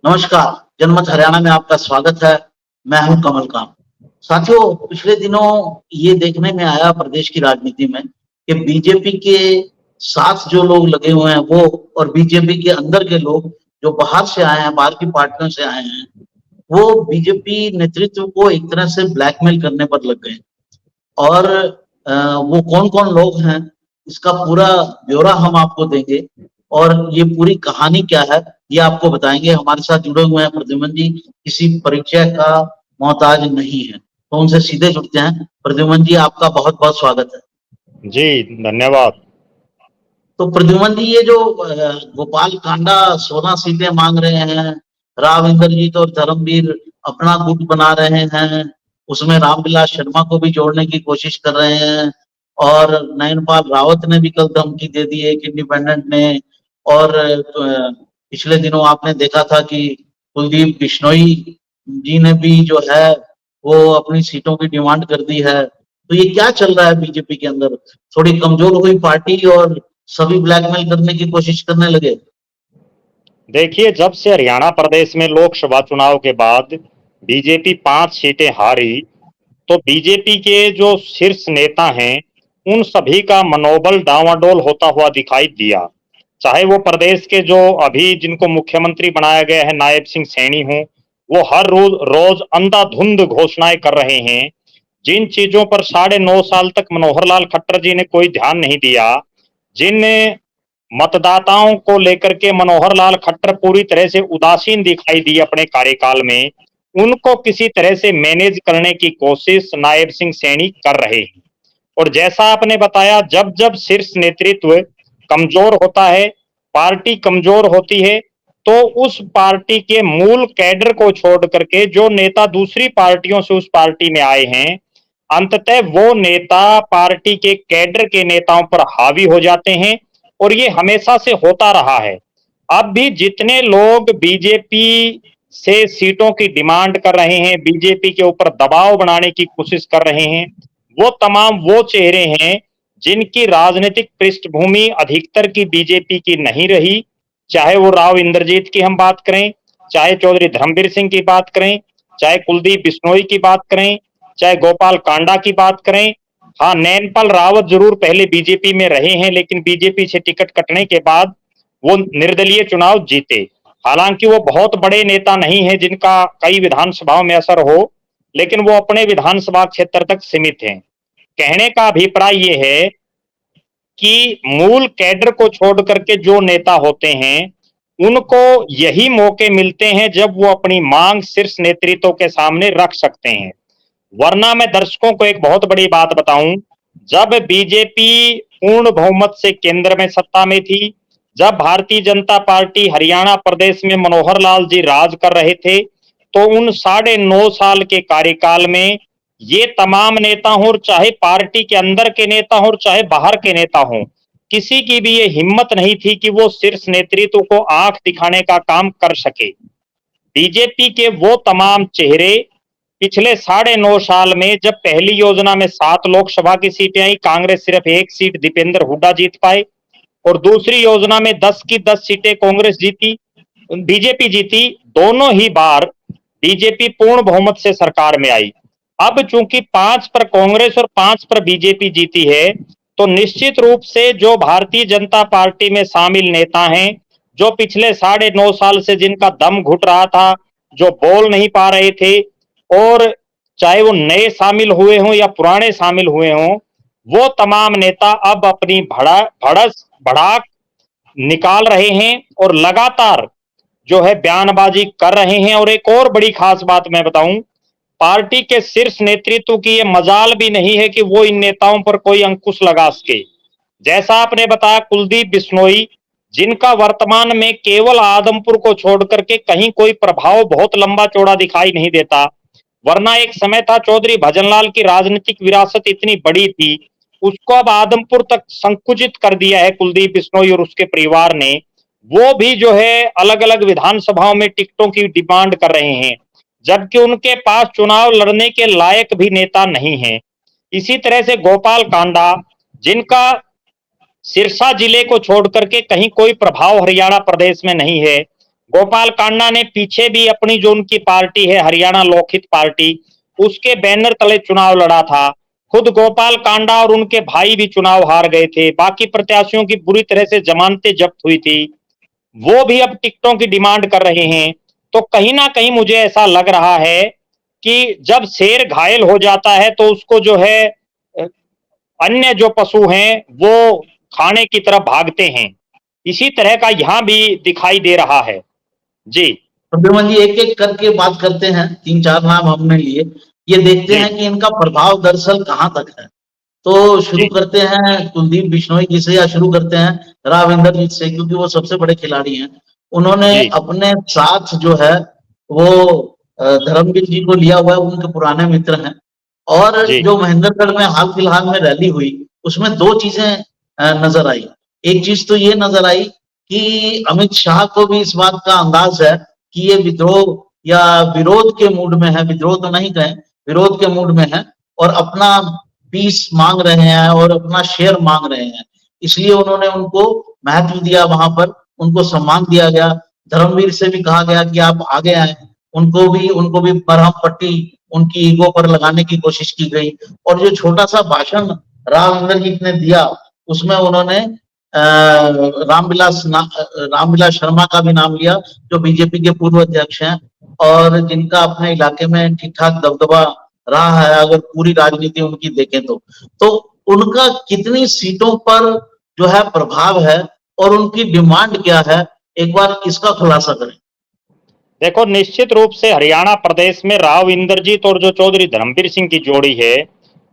नमस्कार, जनमत हरियाणा में आपका स्वागत है। मैं हूं कमल कांत। साथियों, पिछले दिनों ये देखने में आया प्रदेश की राजनीति में कि बीजेपी के साथ जो लोग लगे हुए हैं वो और बीजेपी के अंदर के लोग जो बाहर से आए हैं, बाहर की पार्टियों से आए हैं, वो बीजेपी नेतृत्व को एक तरह से ब्लैकमेल करने पर लग गए। और वो कौन-कौन लोग हैं, इसका पूरा ब्यौरा हम आपको देंगे और ये पूरी कहानी क्या है, ये आपको बताएँगे। हमारे साथ जुड़े हुए हैं प्रद्युमन जी, किसी परिचय का मोहताज नहीं है, तो उनसे सीधे जुड़ते हैं। प्रद्युमन जी, आपका बहुत-बहुत स्वागत है। जी, धन्यवाद। तो प्रद्युमन जी, ये जो गोपाल कांडा 16 सीटें मांग रहे हैं, राव इंद्रजीत और धर्मवीर अपना गुट बना रहे हैं, उसमें रामविलास शर्मा को भी जोड़ने की कोशिश कर रहे हैं और नयनपाल रावत ने भी कल धमकी दे दी एक इंडिपेंडेंट ने। और पिछले दिनों आपने देखा था कि कुलदीप बिश्नोई जी ने भी जो है वो अपनी सीटों की डिमांड कर दी है। तो ये क्या चल रहा है बीजेपी के अंदर? थोड़ी कमजोर हुई पार्टी और सभी ब्लैकमेल करने की कोशिश करने लगे। देखिए, जब से हरियाणा प्रदेश में लोकसभा चुनाव के बाद बीजेपी 5 सीटें हारी, तो बीजेपी के जो शीर्ष नेता हैं, उन सभी का मनोबल डांवाडोल होता हुआ दिखाई दिया। चाहे वो प्रदेश के जो अभी जिनको मुख्यमंत्री बनाया गया है नायब सिंह सैनी हों, वो हर रोज अंधाधुंध घोषणाएं कर रहे हैं। जिन चीजों पर 9.5 साल तक मनोहर लाल खट्टर जी ने कोई ध्यान नहीं दिया, जिन मतदाताओं को लेकर के मनोहर लाल खट्टर पूरी तरह से उदासीन दिखाई दिए अपने कार्यकाल में, उनको किसी तरह से मैनेज करने की कोशिश नायब सिंह सैनी कर रहे हैं। और जैसा आपने बताया, जब जब शीर्ष नेतृत्व कमजोर होता है, पार्टी कमजोर होती है, तो उस पार्टी के मूल कैडर को छोड़ करके जो नेता दूसरी पार्टियों से उस पार्टी में आए हैं, अंततः वो नेता पार्टी के कैडर के नेताओं पर हावी हो जाते हैं। और ये हमेशा से होता रहा है। अब भी जितने लोग बीजेपी से सीटों की डिमांड कर रहे हैं, बीजेपी के ऊपर दबाव बनाने की कोशिश कर रहे हैं, वो तमाम वो चेहरे हैं जिनकी राजनीतिक पृष्ठभूमि अधिकतर की बीजेपी की नहीं रही। चाहे वो राव इंद्रजीत की हम बात करें, चाहे चौधरी धर्मवीर सिंह की बात करें, चाहे कुलदीप बिश्नोई की बात करें, चाहे गोपाल कांडा की बात करें। हाँ, नैनपाल रावत जरूर पहले बीजेपी में रहे हैं, लेकिन बीजेपी से टिकट कटने के बाद वो निर्दलीय चुनाव जीते। हालांकि वो बहुत बड़े नेता नहीं है जिनका कई विधानसभाओं में असर हो, लेकिन वो अपने विधानसभा क्षेत्र तक सीमित हैं। कहने का अभिप्राय ये है कि मूल कैडर को छोड़ करके जो नेता होते हैं, उनको यही मौके मिलते हैं जब वो अपनी मांग शीर्ष नेतृत्व के सामने रख सकते हैं। वरना मैं दर्शकों को एक बहुत बड़ी बात बताऊं, जब बीजेपी पूर्ण बहुमत से केंद्र में सत्ता में थी, जब भारतीय जनता पार्टी हरियाणा प्रदेश में मनोहर लाल जी राज कर रहे थे, तो उन 9.5 साल के कार्यकाल में ये तमाम नेता हों, चाहे पार्टी के अंदर के नेता हों, चाहे बाहर के नेता हों, किसी की भी ये हिम्मत नहीं थी कि वो शीर्ष नेतृत्व को आंख दिखाने का काम कर सके। बीजेपी के वो तमाम चेहरे पिछले 9.5 साल में, जब पहली योजना में 7 लोकसभा की सीटें आई, कांग्रेस सिर्फ 1 सीट दीपेंद्र हुड्डा जीत पाए, और दूसरी योजना में 10 की 10 सीटें कांग्रेस जीती, बीजेपी जीती। दोनों ही बार बीजेपी पूर्ण बहुमत से सरकार में आई। अब चूंकि 5 पर कांग्रेस और 5 पर बीजेपी जीती है, तो निश्चित रूप से जो भारतीय जनता पार्टी में शामिल नेता हैं, जो पिछले 9.5 साल से जिनका दम घुट रहा था, जो बोल नहीं पा रहे थे, और चाहे वो नए शामिल हुए हों या पुराने शामिल हुए हों, वो तमाम नेता अब अपनी भड़ाक निकाल रहे हैं और लगातार जो है बयानबाजी कर रहे हैं। और एक और बड़ी खास बात मैं बताऊं, पार्टी के शीर्ष नेतृत्व की ये मजाल भी नहीं है कि वो इन नेताओं पर कोई अंकुश लगा सके। जैसा आपने बताया, कुलदीप बिश्नोई, जिनका वर्तमान में केवल आदमपुर को छोड़ करके कहीं कोई प्रभाव बहुत लंबा चौड़ा दिखाई नहीं देता, वरना एक समय था चौधरी भजनलाल की राजनीतिक विरासत इतनी बड़ी थी, उसको अब आदमपुर तक संकुचित कर दिया है कुलदीप बिश्नोई और उसके परिवार ने। वो भी जो है अलग अलग विधानसभाओं में टिकटों की डिमांड कर रहे हैं, जबकि उनके पास चुनाव लड़ने के लायक भी नेता नहीं है। इसी तरह से गोपाल कांडा, जिनका सिरसा जिले को छोड़ करके कहीं कोई प्रभाव हरियाणा प्रदेश में नहीं है, गोपाल कांडा ने पीछे भी अपनी जो उनकी पार्टी है हरियाणा लोकहित पार्टी, उसके बैनर तले चुनाव लड़ा था। खुद गोपाल कांडा और उनके भाई भी चुनाव हार गए थे। बाकी प्रत्याशियों की बुरी तरह से जमानतें जब्त हुई थी, वो भी अब टिकटों की डिमांड कर रहे हैं। तो कहीं ना कहीं मुझे ऐसा लग रहा है कि जब शेर घायल हो जाता है तो उसको जो है अन्य जो पशु हैं वो खाने की तरफ भागते हैं। इसी तरह का यहाँ भी दिखाई दे रहा है। जी। तो बिमल जी, एक एक करके बात करते हैं, तीन चार नाम हमने लिए, ये देखते जी। हैं कि इनका प्रभाव दरअसल कहाँ तक है। तो शुरू जी। करते हैं कुलदीप बिश्नोई जी से, या शुरू करते हैं राव इंद्रजीत से, क्योंकि वो सबसे बड़े खिलाड़ी हैं। उन्होंने जी। अपने साथ जो है वो धर्मवीर जी को लिया हुआ है, उनके पुराने मित्र हैं। और जी। जो महेंद्रगढ़ में हाल फिलहाल में रैली हुई, उसमें दो चीजें नजर आई। एक चीज तो ये नजर आई कि अमित शाह को भी इस बात का अंदाज है कि ये विद्रोह या विरोध के मूड में है, विद्रोह तो नहीं कहें, विरोध के मूड में है, और अपना पीस मांग रहे हैं और अपना शेयर मांग रहे हैं। इसलिए उन्होंने उनको महत्व दिया, वहां पर उनको सम्मान दिया गया। धर्मवीर से भी कहा गया कि आप आगे आए। उनको भी बरहम पट्टी उनकी ईगो पर लगाने की कोशिश की गई। और जो छोटा सा भाषण राव इंद्रजीत ने दिया, उसमें उन्होंने रामविलास शर्मा का भी नाम लिया, जो बीजेपी के पूर्व अध्यक्ष हैं और जिनका अपने इलाके में ठीक ठाक दबदबा रहा है, अगर पूरी राजनीति उनकी देखें तो उनका कितनी सीटों पर जो है प्रभाव है और उनकी डिमांड क्या है, एक बार इसका खुलासा करें। देखो, निश्चित रूप से हरियाणा प्रदेश में राव इंद्रजीत और जो चौधरी धर्मवीर सिंह की जोड़ी है,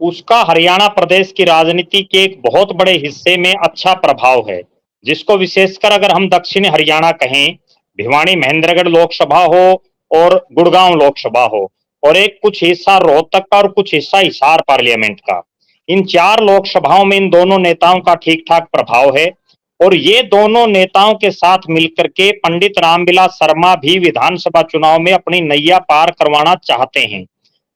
उसका हरियाणा प्रदेश की राजनीति के एक बहुत बड़े हिस्से में अच्छा प्रभाव है, जिसको विशेषकर अगर हम दक्षिण हरियाणा कहें, भिवानी महेंद्रगढ़ लोकसभा हो और गुड़गांव लोकसभा हो, और एक कुछ हिस्सा रोहतक का और कुछ हिस्सा हिसार पार्लियामेंट का, इन 4 लोकसभाओं में इन दोनों नेताओं का ठीक ठाक प्रभाव है। और ये दोनों नेताओं के साथ मिलकर के पंडित रामविलास शर्मा भी विधानसभा चुनाव में अपनी नैया पार करवाना चाहते हैं,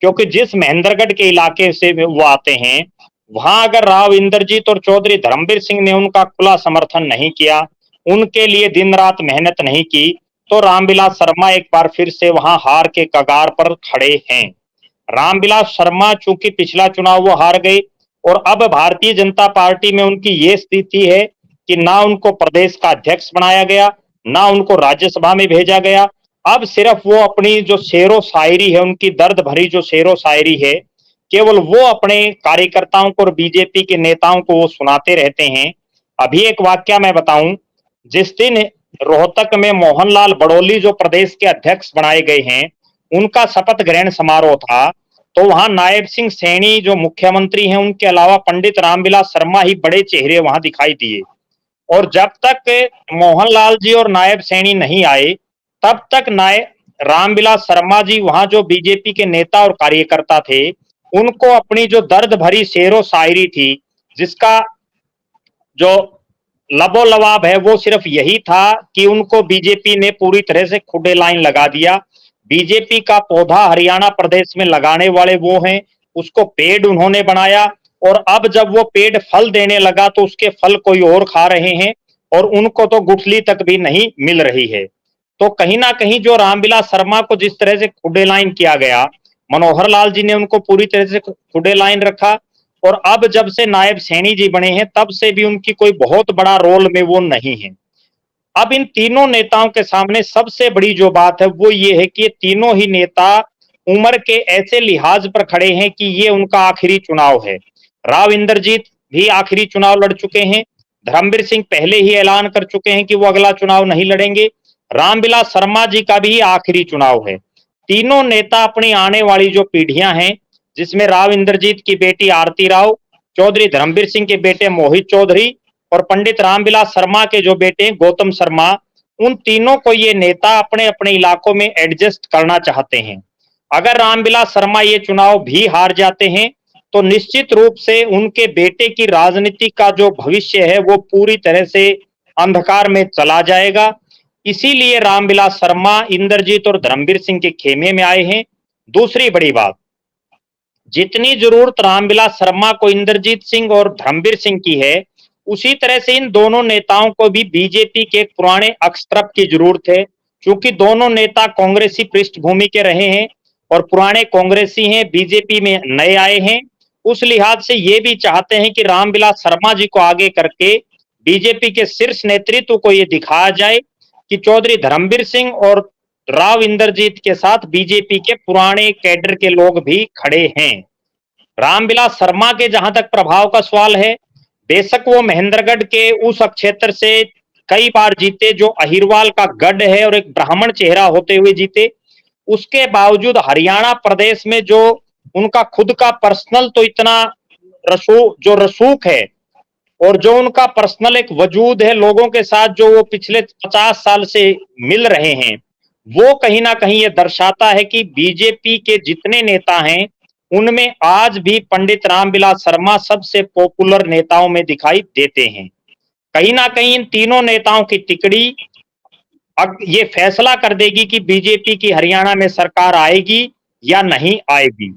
क्योंकि जिस महेंद्रगढ़ के इलाके से वो आते हैं, वहां अगर राव इंद्रजीत और चौधरी धर्मवीर सिंह ने उनका खुला समर्थन नहीं किया, उनके लिए दिन रात मेहनत नहीं की, तो रामविलास शर्मा एक बार फिर से वहां हार के कगार पर खड़े हैं। रामविलास शर्मा चूंकि पिछला चुनाव वो हार गए, और अब भारतीय जनता पार्टी में उनकी ये स्थिति है कि ना उनको प्रदेश का अध्यक्ष बनाया गया, ना उनको राज्यसभा में भेजा गया। अब सिर्फ वो अपनी जो शेरो शायरी है, उनकी दर्द भरी जो शेरो शायरी है, केवल वो अपने कार्यकर्ताओं को और बीजेपी के नेताओं को वो सुनाते रहते हैं। अभी एक वाक्य मैं बताऊं, जिस दिन रोहतक में मोहनलाल बड़ोली जो प्रदेश के अध्यक्ष बनाए गए हैं, उनका शपथ ग्रहण समारोह था, तो वहां नायब सिंह सैनी जो मुख्यमंत्री हैं, उनके अलावा पंडित रामविलास शर्मा ही बड़े चेहरे वहां दिखाई दिए। और जब तक मोहनलाल जी और नायब सैनी नहीं आए, तब तक रामविलास शर्मा जी वहां जो बीजेपी के नेता और कार्यकर्ता थे, उनको अपनी जो दर्द भरी शेरो शायरी थी, जिसका जो लबो लवाब है वो सिर्फ यही था कि उनको बीजेपी ने पूरी तरह से खुडे लाइन लगा दिया। बीजेपी का पौधा हरियाणा प्रदेश में लगाने वाले वो हैं, उसको पेड़ उन्होंने बनाया, और अब जब वो पेड़ फल देने लगा तो उसके फल कोई और खा रहे हैं, और उनको तो गुठली तक भी नहीं मिल रही है। तो कहीं ना कहीं जो रामविलास शर्मा को जिस तरह से खुडे लाइन किया गया, मनोहर लाल जी ने उनको पूरी तरह से खुडे लाइन रखा, और अब जब से नायब सैनी जी बने हैं, तब से भी उनकी कोई बहुत बड़ा रोल में वो नहीं है। अब इन तीनों नेताओं के सामने सबसे बड़ी जो बात है वो ये है कि ये तीनों ही नेता उम्र के ऐसे लिहाज पर खड़े हैं कि ये उनका आखिरी चुनाव है। राव इंद्रजीत भी आखिरी चुनाव लड़ चुके हैं, धर्मवीर सिंह पहले ही ऐलान कर चुके हैं कि वो अगला चुनाव नहीं लड़ेंगे, रामविलास शर्मा जी का भी आखिरी चुनाव है। तीनों नेता अपनी आने वाली जो पीढ़ियां हैं, जिसमें राव इंद्रजीत की बेटी आरती राव, चौधरी धर्मवीर सिंह के बेटे मोहित चौधरी, और पंडित रामविलास शर्मा के जो बेटे गौतम शर्मा, उन तीनों को ये नेता अपने अपने इलाकों में एडजस्ट करना चाहते हैं। अगर रामविलास शर्मा ये चुनाव भी हार जाते हैं, तो निश्चित रूप से उनके बेटे की राजनीति का जो भविष्य है वो पूरी तरह से अंधकार में चला जाएगा। इसीलिए रामविलास शर्मा इंद्रजीत और धर्मवीर सिंह के खेमे में आए हैं। दूसरी बड़ी बात, जितनी जरूरत रामविलास शर्मा को इंद्रजीत सिंह और धर्मवीर सिंह की है, उसी तरह से इन दोनों नेताओं को भी बीजेपी के पुराने अक्सतरफ की जरूरत है, चूंकि दोनों नेता कांग्रेसी पृष्ठभूमि के रहे हैं और पुराने कांग्रेसी हैं, बीजेपी में नए आए हैं, उस लिहाज से ये भी चाहते हैं कि रामविलास शर्मा जी को आगे करके बीजेपी के शीर्ष नेतृत्व को ये दिखाया जाए कि चौधरी धर्मवीर सिंह और राव इंद्रजीत के साथ बीजेपी के पुराने कैडर के लोग भी खड़े हैं। रामविलास शर्मा के जहां तक प्रभाव का सवाल है, बेशक वो महेंद्रगढ़ के उस क्षेत्र से कई बार जीते जो अहिरवाल का गढ़ है और एक ब्राह्मण चेहरा होते हुए जीते, उसके बावजूद हरियाणा प्रदेश में जो उनका खुद का पर्सनल तो इतना रसूख है और जो उनका पर्सनल एक वजूद है लोगों के साथ जो वो पिछले 50 साल से मिल रहे हैं, वो कहीं ना कहीं ये दर्शाता है कि बीजेपी के जितने नेता हैं उनमें आज भी पंडित रामविलास शर्मा सबसे पॉपुलर नेताओं में दिखाई देते हैं। कहीं ना कहीं इन तीनों नेताओं की टिकड़ी अब ये फैसला कर देगी कि बीजेपी की हरियाणा में सरकार आएगी या नहीं आएगी।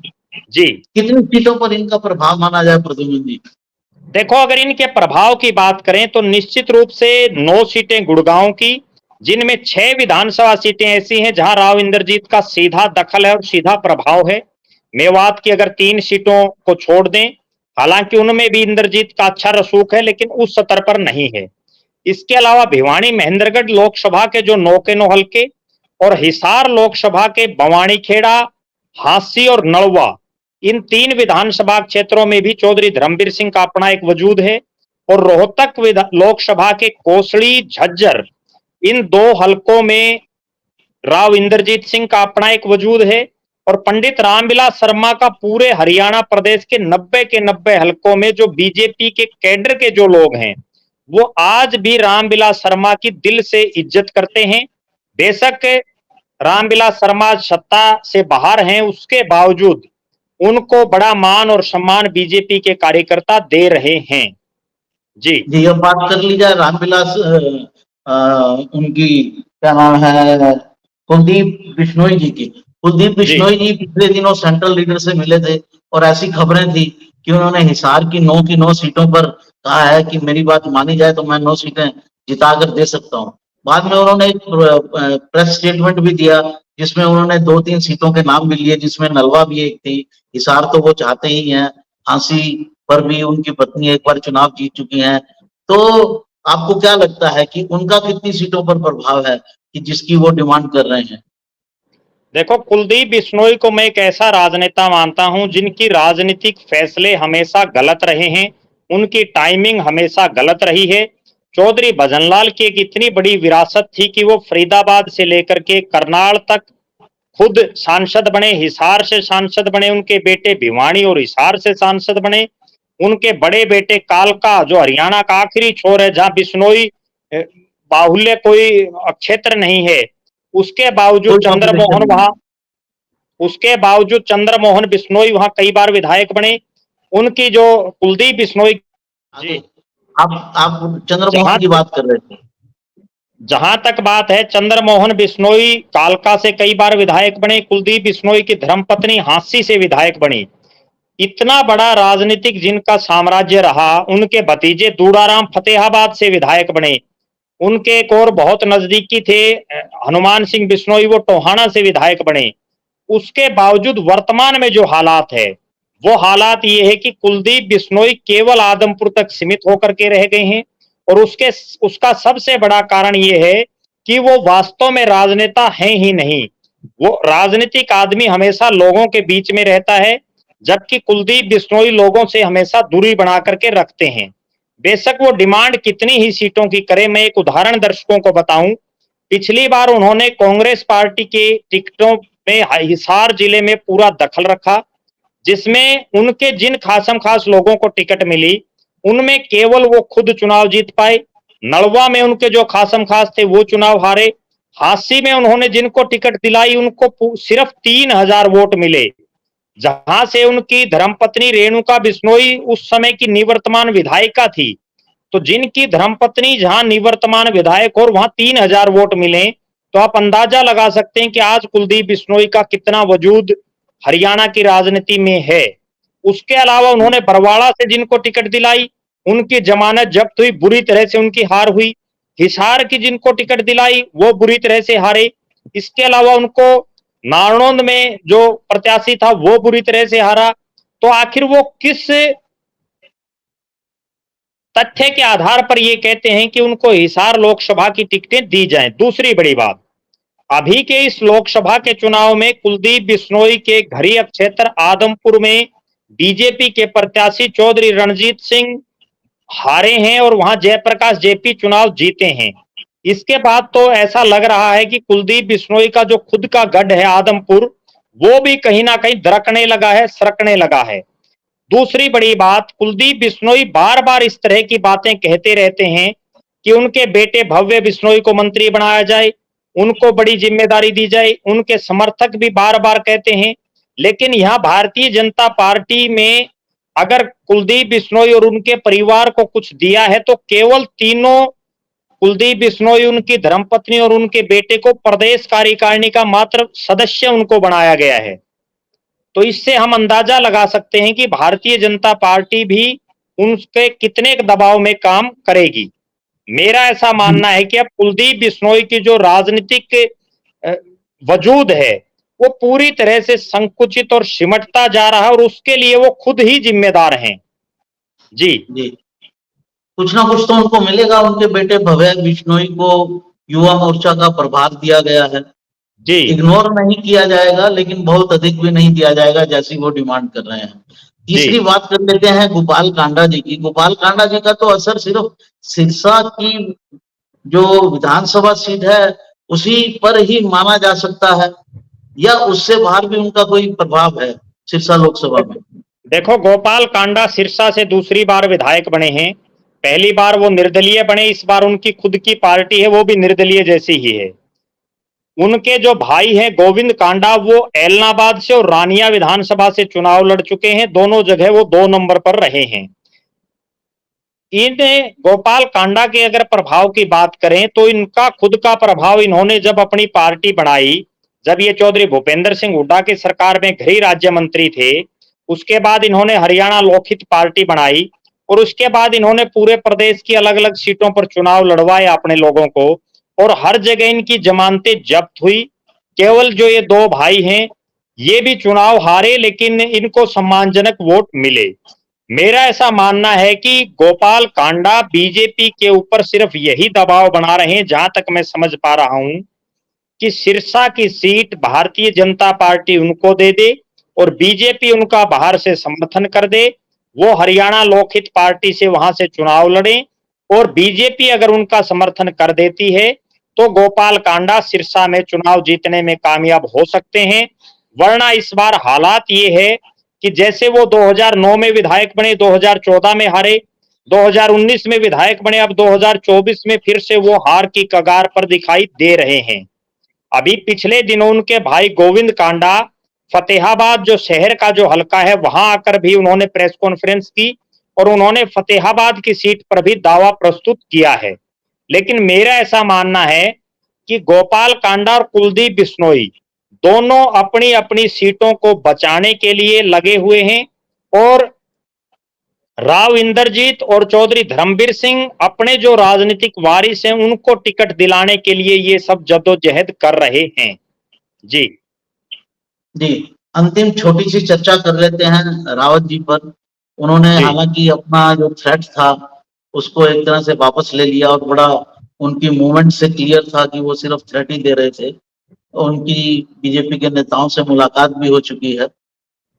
जी, कितनी सीटों पर इनका प्रभाव माना जाए प्रद्युम्न जी? देखो, अगर इनके प्रभाव की बात करें तो निश्चित रूप से 9 सीटें गुड़गांव की, जिनमें 6 विधानसभा सीटें ऐसी हैं जहां राव इंद्रजीत का सीधा दखल है और सीधा प्रभाव है। मेवात की अगर 3 सीटों को छोड़ दें, हालांकि उनमें भी इंद्रजीत का अच्छा रसूख है लेकिन उस स्तर पर नहीं है। इसके अलावा भिवानी महेंद्रगढ़ लोकसभा के जो 9 के 9 हल्के और हिसार लोकसभा के बवानीखेड़ा, हांसी और नलवा, इन 3 विधानसभा क्षेत्रों में भी चौधरी धर्मवीर सिंह का अपना एक वजूद है और रोहतक लोकसभा के कोसड़ी, झज्जर, इन 2 हलकों में राव इंद्रजीत सिंह का अपना एक वजूद है और पंडित रामविलास शर्मा का पूरे हरियाणा प्रदेश के 90 के 90 हलकों में जो बीजेपी के कैडर के जो लोग हैं वो आज भी रामविलास शर्मा की दिल से इज्जत करते हैं। बेशक रामविलास शर्मा सत्ता से बाहर हैं, उसके बावजूद उनको बड़ा मान और सम्मान बीजेपी के कार्यकर्ता दे रहे हैं। जी जी, अब बात कर ली जाए रामविलास उनकी क्या नाम है, कुलदीप बिश्नोई जी की। कुलदीप जी बिश्नोई जी पिछले दिनों सेंट्रल लीडर से मिले थे और ऐसी खबरें थी कि उन्होंने हिसार की 9 की 9 सीटों पर कहा है कि मेरी बात मानी जाए तो मैं 9 सीटें जिताकर दे सकता हूं। बाद में उन्होंने एक प्रेस स्टेटमेंट भी दिया जिसमें उन्होंने 2-3 सीटों के नाम भी लिए, जिसमें नलवा भी एक थी। हिसार तो वो चाहते ही हैं, हांसी पर भी उनकी पत्नी एक बार चुनाव जीत चुकी हैं। तो आपको क्या लगता है कि उनका कितनी सीटों पर प्रभाव है कि जिसकी वो डिमांड कर रहे हैं? देखो, कुलदीप बिश्नोई को मैं एक ऐसा राजनेता मानता हूं जिनकी राजनीतिक फैसले हमेशा गलत रहे हैं, उनकी टाइमिंग हमेशा गलत रही है। चौधरी भजनलाल की एक इतनी बड़ी विरासत थी कि वो फरीदाबाद से लेकर के करनाल तक खुद सांसद बने, हिसार से सांसद बने, उनके बेटे भिवानी और हिसार से सांसद बने, उनके बड़े बेटे कालका जो हरियाणा का आखिरी छोर है जहां बिश्नोई बाहुल्य कोई क्षेत्र नहीं है, उसके बावजूद कोई चंद्रमोहन कॉम्बिनेशन नहीं। वहां उसके बावजूद चंद्रमोहन बिश्नोई वहां कई बार विधायक बने। उनकी जो कुलदीप बिश्नोई, आगे जी, आप जहां चंद्रमोहन की बात कर रहे थे। जहां तक बात है, चंद्रमोहन बिश्नोई कालका से कई बार विधायक बने, कुलदीप बिश्नोई की धर्मपत्नी हांसी से विधायक बनी। इतना बड़ा राजनीतिक जिनका साम्राज्य रहा, उनके भतीजे दूराराम फतेहाबाद से विधायक बने। उनके एक और बहुत नजदीकी थे हनुमान सिंह बिश्नोई, वो टोहाना से विधायक बने। उसके बावजूद वर्तमान में जो हालात है वो हालात ये है कि कुलदीप बिश्नोई केवल आदमपुर तक सीमित होकर के रह गए हैं और उसका सबसे बड़ा कारण ये है कि वो वास्तव में राजनेता हैं ही नहीं। वो राजनीतिक आदमी हमेशा लोगों के बीच में रहता है, जबकि कुलदीप बिश्नोई लोगों से हमेशा दूरी बना करके रखते हैं। बेशक वो डिमांड कितनी ही सीटों की करे, मैं एक उदाहरण दर्शकों को बताऊं। पिछली बार उन्होंने कांग्रेस पार्टी के टिकटों में हिसार जिले में पूरा दखल रखा, जिसमें उनके जिन खासम खास लोगों को टिकट मिली उनमें केवल वो खुद चुनाव जीत पाए। नलवा में उनके जो खासम खास थे वो चुनाव हारे। हांसी में उन्होंने जिनको टिकट दिलाई उनको सिर्फ 3,000 वोट मिले, जहां से उनकी धर्मपत्नी रेणुका बिश्नोई उस समय की निवर्तमान विधायिका थी। तो जिनकी धर्मपत्नी जहां निवर्तमान विधायक और वहां 3,000 वोट मिले, तो आप अंदाजा लगा सकते हैं कि आज कुलदीप बिश्नोई का कितना वजूद हरियाणा की राजनीति में है। उसके अलावा उन्होंने बरवाड़ा से जिनको टिकट दिलाई उनकी जमानत जब्त हुई, बुरी तरह से उनकी हार हुई। हिसार की जिनको टिकट दिलाई वो बुरी तरह से हारे। इसके अलावा उनको नारनौंद में जो प्रत्याशी था वो बुरी तरह से हारा। तो आखिर वो किस तथ्य के आधार पर ये कहते हैं कि उनको हिसार लोकसभा की टिकटें दी जाएं? दूसरी बड़ी बात, अभी के इस लोकसभा के चुनाव में कुलदीप बिश्नोई के गृह क्षेत्र आदमपुर में बीजेपी के प्रत्याशी चौधरी रणजीत सिंह हारे हैं और वहां जयप्रकाश जेपी चुनाव जीते हैं। इसके बाद तो ऐसा लग रहा है कि कुलदीप बिश्नोई का जो खुद का गढ़ है आदमपुर, वो भी कहीं ना कहीं दरकने लगा है, सरकने लगा है। दूसरी बड़ी बात, कुलदीप बिश्नोई बार बार इस तरह की बातें कहते रहते हैं कि उनके बेटे भव्य बिश्नोई को मंत्री बनाया जाए, उनको बड़ी जिम्मेदारी दी जाए। उनके समर्थक भी बार बार कहते हैं, लेकिन यहाँ भारतीय जनता पार्टी में अगर कुलदीप बिश्नोई और उनके परिवार को कुछ दिया है तो केवल तीनों, कुलदीप बिश्नोई, उनकी धर्मपत्नी और उनके बेटे को प्रदेश कार्यकारिणी का मात्र सदस्य उनको बनाया गया है। तो इससे हम अंदाजा लगा सकते हैं कि भारतीय जनता पार्टी भी उनके कितने दबाव में काम करेगी। मेरा ऐसा मानना है कि अब कुलदीप बिश्नोई की जो राजनीतिक अ, वजूद है वो पूरी तरह से संकुचित और सिमटता जा रहा है और उसके लिए वो खुद ही जिम्मेदार हैं। जी। जी, कुछ ना कुछ तो उनको मिलेगा। उनके बेटे भव्य बिश्नोई को युवा मोर्चा का प्रभार दिया गया है। जी। इग्नोर नहीं किया जाएगा, लेकिन बहुत अधिक भी नहीं दिया जाएगा जैसी वो डिमांड कर रहे हैं। जी। तीसरी बात कर लेते हैं गोपाल कांडा जी की। गोपाल कांडा जी का तो असर सिर्फ सिरसा की जो विधानसभा सीट है उसी पर ही माना जा सकता है, या उससे बाहर भी उनका कोई प्रभाव है सिरसा लोकसभा में? देखो, गोपाल कांडा सिरसा से दूसरी बार विधायक बने हैं। पहली बार वो निर्दलीय बने, इस बार उनकी खुद की पार्टी है वो भी निर्दलीय जैसी ही है। उनके जो भाई हैं गोविंद कांडा, वो ऐलनाबाद से और रानिया विधानसभा से चुनाव लड़ चुके हैं। दोनों जगह वो 2 नंबर पर रहे हैं। इन गोपाल कांडा के अगर प्रभाव की बात करें तो इनका खुद का प्रभाव, इन्होंने जब अपनी पार्टी बनाई, जब ये चौधरी भूपेंद्र सिंह हुड्डा की सरकार में गृह राज्य मंत्री थे, उसके बाद इन्होंने हरियाणा लोकहित पार्टी बनाई और उसके बाद इन्होंने पूरे प्रदेश की अलग अलग सीटों पर चुनाव लड़वाए अपने लोगों को और हर जगह इनकी जमानतें जब्त हुई। केवल जो ये 2 भाई हैं ये भी चुनाव हारे, लेकिन इनको सम्मानजनक वोट मिले। मेरा ऐसा मानना है कि गोपाल कांडा बीजेपी के ऊपर सिर्फ यही दबाव बना रहे हैं, जहां तक मैं समझ पा रहा हूं, कि सिरसा की सीट भारतीय जनता पार्टी उनको दे दे और बीजेपी उनका बाहर से समर्थन कर दे। वो हरियाणा लोकहित पार्टी से वहां से चुनाव लड़े और बीजेपी अगर उनका समर्थन कर देती है तो गोपाल कांडा सिरसा में चुनाव जीतने में कामयाब हो सकते हैं। वरना इस बार हालात ये है कि जैसे वो 2009 में विधायक बने, 2014 में हारे, 2019 में विधायक बने, अब 2024 में फिर से वो हार की कगार पर दिखाई दे रहे हैं। अभी पिछले दिनों उनके भाई गोविंद कांडा फतेहाबाद जो शहर का जो हलका है वहां आकर भी उन्होंने प्रेस कॉन्फ्रेंस की और उन्होंने फतेहाबाद की सीट पर भी दावा प्रस्तुत किया है। लेकिन मेरा ऐसा मानना है कि गोपाल कांडा और कुलदीप बिश्नोई दोनों अपनी अपनी सीटों को बचाने के लिए लगे हुए हैं और राव इंद्रजीत और चौधरी धर्मवीर सिंह अपने जो राजनीतिक वारिस हैं उनको टिकट दिलाने के लिए ये सब जद्दोजहद कर रहे हैं। जी। जी, अंतिम छोटी सी चर्चा कर लेते हैं रावत जी पर। उन्होंने जी। हालांकि अपना जो थ्रेट था उसको एक तरह से वापस ले लिया और बड़ा उनकी मूवमेंट से क्लियर था कि वो सिर्फ थ्रेट ही दे रहे थे। उनकी बीजेपी के नेताओं से मुलाकात भी हो चुकी है।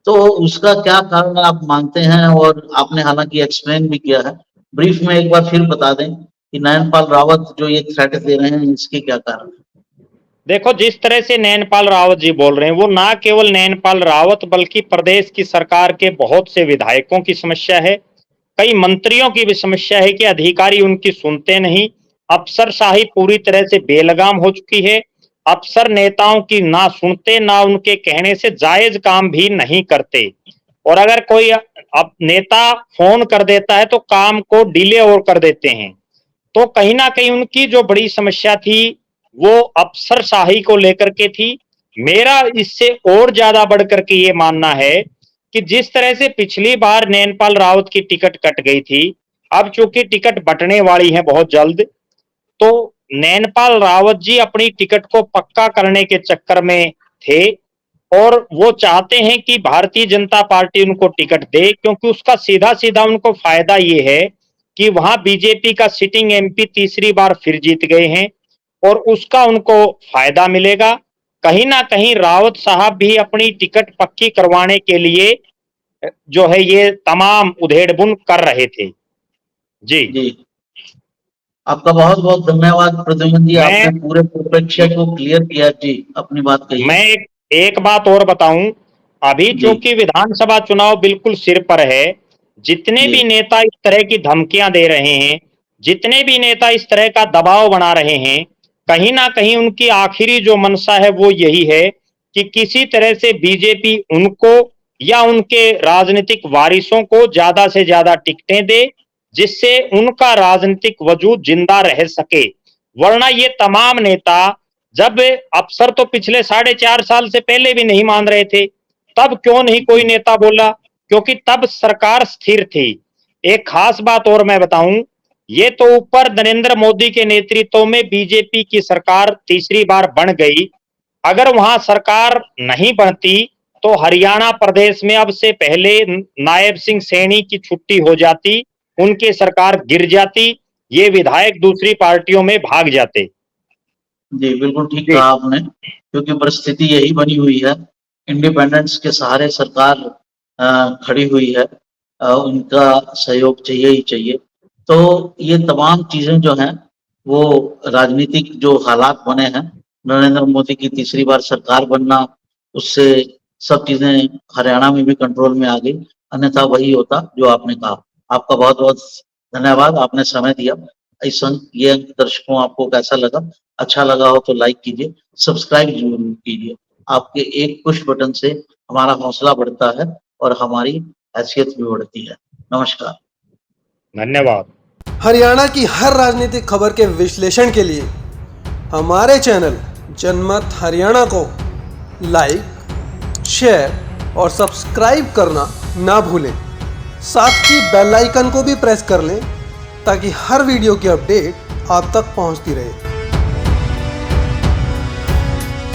तो उसका क्या कारण आप मानते हैं? और आपने हालांकि एक्सप्लेन भी किया है, ब्रीफ में एक बार फिर बता दें कि नयनपाल रावत जो ये थ्रेट दे रहे हैं इसके क्या कारण हैं? देखो, जिस तरह से नैनपाल रावत जी बोल रहे हैं वो ना केवल नैनपाल रावत बल्कि प्रदेश की सरकार के बहुत से विधायकों की समस्या है। कई मंत्रियों की भी समस्या है कि अधिकारी उनकी सुनते नहीं। अफसरशाही पूरी तरह से बेलगाम हो चुकी है। अफसर नेताओं की ना सुनते, ना उनके कहने से जायज काम भी नहीं करते और अगर कोई अब नेता फोन कर देता है तो काम को डिले और कर देते हैं। तो कहीं ना कहीं उनकी जो बड़ी समस्या थी वो अफसरशाही को लेकर के थी। मेरा इससे और ज्यादा बढ़ करके ये मानना है कि जिस तरह से पिछली बार नैनपाल रावत की टिकट कट गई थी, अब चूंकि टिकट बंटने वाली है बहुत जल्द, तो नैनपाल रावत जी अपनी टिकट को पक्का करने के चक्कर में थे और वो चाहते हैं कि भारतीय जनता पार्टी उनको टिकट दे, क्योंकि उसका सीधा सीधा उनको फायदा ये है कि वहां बीजेपी का सिटिंग एमपी तीसरी बार फिर जीत गए हैं और उसका उनको फायदा मिलेगा। कहीं ना कहीं रावत साहब भी अपनी टिकट पक्की करवाने के लिए जो है ये तमाम उधेड़बुन कर रहे थे। जी जी, आपका बहुत बहुत धन्यवाद प्रद्युम्न जी, मैं आपने पूरे परिप्रेक्ष्य को क्लियर किया। जी, अपनी बात कहिए। मैं एक बात और बताऊं, अभी जी चूंकि विधानसभा चुनाव बिल्कुल सिर पर है, जितने जी भी नेता इस तरह की धमकियां दे रहे हैं, जितने भी नेता इस तरह का दबाव बना रहे हैं, कहीं ना कहीं उनकी आखिरी जो मंशा है वो यही है कि किसी तरह से बीजेपी उनको या उनके राजनीतिक वारिसों को ज्यादा से ज्यादा टिकटें दे, जिससे उनका राजनीतिक वजूद जिंदा रह सके। वरना ये तमाम नेता, जब अफसर तो पिछले 4.5 साल से पहले भी नहीं मान रहे थे, तब क्यों नहीं कोई जी नेता बोला? क्योंकि तब सरकार स्थिर थी। एक खास बात और मैं बताऊं, ये तो ऊपर नरेंद्र मोदी के नेतृत्व में बीजेपी की सरकार तीसरी बार बन गई। अगर वहां सरकार नहीं बनती तो हरियाणा प्रदेश में अब से पहले नायब सिंह सैनी की छुट्टी हो जाती, उनकी सरकार गिर जाती, ये विधायक दूसरी पार्टियों में भाग जाते। जी, बिल्कुल ठीक जी कहा आपने, क्योंकि परिस्थिति यही बनी हुई है। इंडिपेंडेंस के सहारे सरकार खड़ी हुई है, उनका सहयोग चाहिए ही चाहिए। तो ये तमाम चीजें जो हैं, वो राजनीतिक जो हालात बने हैं, नरेंद्र मोदी की तीसरी बार सरकार बनना, उससे सब चीजें हरियाणा में भी कंट्रोल में आ गई, अन्यथा वही होता जो आपने कहा। आपका बहुत बहुत धन्यवाद, आपने समय दिया। इस ये अंक दर्शकों, आपको कैसा लगा? अच्छा लगा हो तो लाइक कीजिए, सब्सक्राइब जरूर कीजिए। आपके एक पुश बटन से हमारा हौसला बढ़ता है और हमारी हैसियत भी बढ़ती है। नमस्कार। धन्यवाद। हरियाणा की हर राजनीतिक खबर के विश्लेषण के लिए हमारे चैनल जनमत हरियाणा को लाइक, शेयर और सब्सक्राइब करना ना भूलें। साथ ही बेल आइकन को भी प्रेस कर लें ताकि हर वीडियो की अपडेट आप तक पहुंचती रहे।